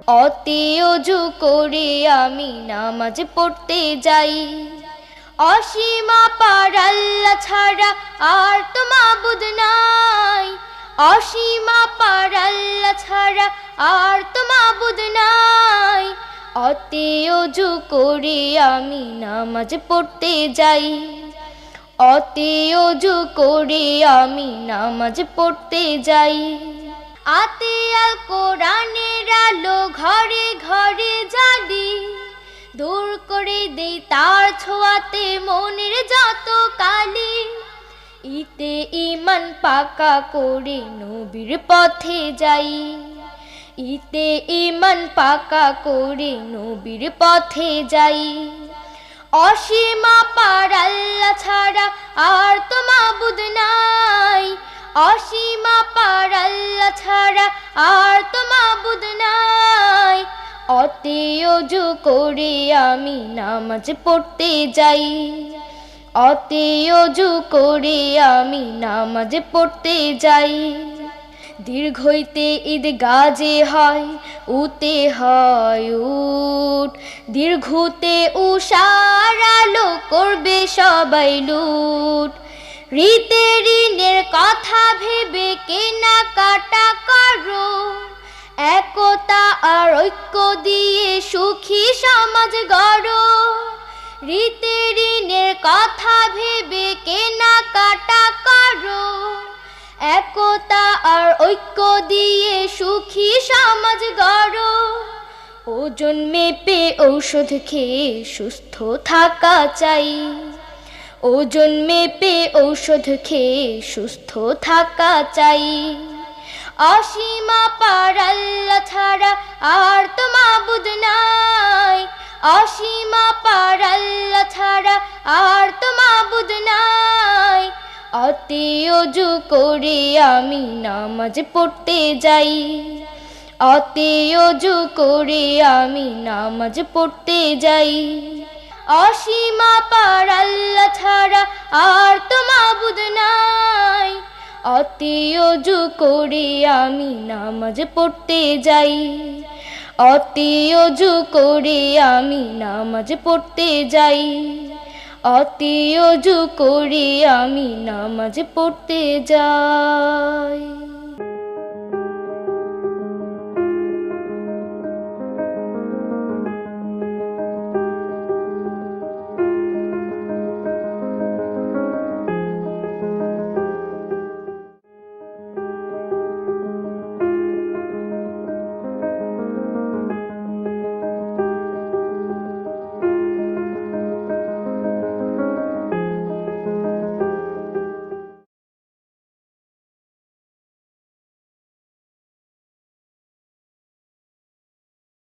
অতি অজু করে আমি নামাজ পড়তে যাই। অসীম পার আল্লাহ ছাড়া আর তো মাবুদ নাই। অসীম পার আল্লাহ ছাড়া আর তো মাবুদ নাই। অতি অজু করে আমি নামাজ পড়তে যাই। অতি অজু করে আমি নামাজ পড়তে যাই। আতে আল কোরআনের আলো ঘরে ঘরে জ্বালি, দূর করে দেই তার ছোঁয়াতে মনের যত কালি। ইতে ঈমান পাকা করে নবীর পথে যাই। ইতে ঈমান পাকা করে নবীর পথে যাই। অসীম পার আল্লাহ ছাড়া আর তো মাবুদ নাই। অসীম পার আল্লাহ ছাড়া আর তো মাবুদ নাই। অতি অজু করে আমি নামাজ পড়তে যাই। অতি অজু করে আমি নামাজ পড়তে যাই। দীর্ঘইতে ঈদ গাজে হয়, উতে হয় উট। দীর্ঘতে উষার আলো করবে সবাই লুট। রীতে ঋণের কথা ভেবে কেনাকাটা করো, একতা আর ঐক্য দিয়ে সুখী সমাজ গড়ো। রীতে ঋণের কথা ভেবে কেনাকাটা করো, একতা আর ঐক্য দিয়ে সুখী সমাজ গড়ো। ওজন মেপে ঔষধ খেয়ে সুস্থ থাকা চাই। ওজন মেপে ঔষধ খেয়ে সুস্থ থাকা চাই। অসীম পার আল্লাহ ছাড়া আর তো মাবুদ নাই। অসীম পার আল্লাহ ছাড়া আর তো মাবুদ নাই। অতি অজু করে আমি নামাজ পড়তে যাই। অতি অজু করে আমি নামাজ পড়তে যাই। অসীম পার আল্লাহ ছাড়া আর তো মাবুদ নাই। অতি অজু করে আমি নামাজ পড়তে যাই। অতি অজু করে আমি নামাজ পড়তে যাই। অতি অজু করে আমি নামাজ পড়তে যাই।